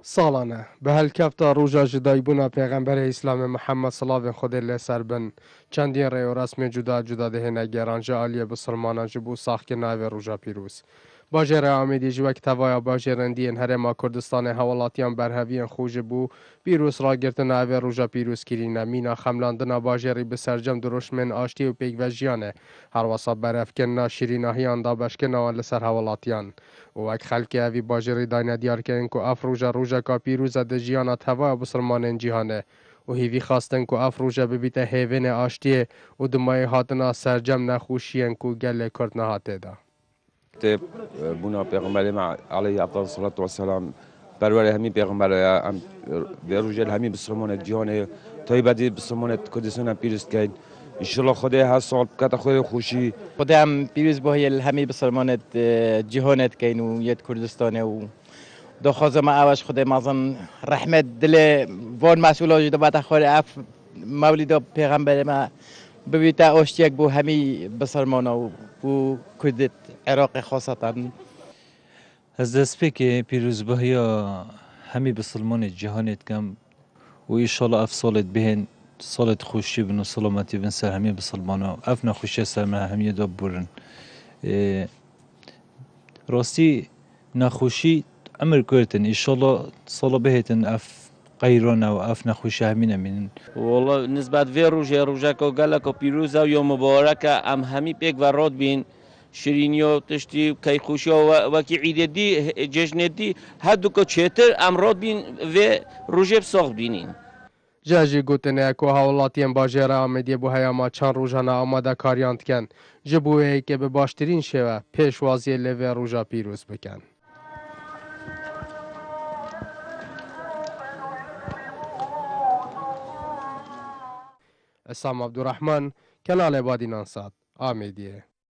سالانه به هلکفتا روژا جدایی بونا پیغمبر اسلام محمد صلاوات خود لی سر بن چندین ری و رسم جدا جدا ده نگران جالیه بسلمانان جبو ساخت که ناوی روژا پیروز باجر آمیدی جوک توایا باجرندین هرما کردستان حوالاتیان برهویان خوش بو پیروز را گرت ناوی روژا پیروز کرینه مینا خملاندنا باجری به سرجم دروش من آشتی و پیک و جیانه هر واسا برفکن شیریناهیان دا بشکن و لسر حوالاتیان و وک خلک اوی باجری داینه دیار کردن که اف روژا کا پیروز ده جیانا توا بسلمانان جیهانه و هیوی خواستن که اف روژا ببیته هیوین آشتی و دمای هاتنا سرجم نخوشیان که گل کرد نهاته دا. بونا پیغمبر ما علیه افضل الصلاة والسلام برای همین پیغمبر هم به روزل همین بسلمان جهان تای بعدی بسلمان کردستان پیروز کرد انشالله خدا هر سال بکت خود خوشی خدا هم پیروز باهی همین بسلمان جهانت کین و یت کردستانه و دو خازم آواش خدا مازن رحمت دل وان مسئولاتی دو بعد خور اف مولد پیغمبر ما ببیت آشتیک بو همی بسلمانا و بو کردت عراق خاصتا از دست که پیروز باهی همی بسلمان جهانت کم و ایشالا اف سالت بهن سالت خوشی بن و سلامتی بن سر همی بسلمانا اف نخوشی سر من همی داب برن راستی نخوشی عمر کردن ایشالا سالا بهتن اف قیران و اف نخوشی همین امین والله نسبت وی روژه که گله که پیروز و یا مبارک ام همی پیک و راد بین شیرینی و تشتی کی خوشی و کی عید دی جشن دی هدو که چهتر ام راد بین و روژه بساخت بینین جاجی گوتنه که حوالاتیان باجره آمدی بو هیاما چند روزانه آماده کاریاند کن جبوه که به باشترین شوه پیشوازی لوی روژا پیروز بکن. اسام عبدالرحمن کانال بادینان ساد آمیدیه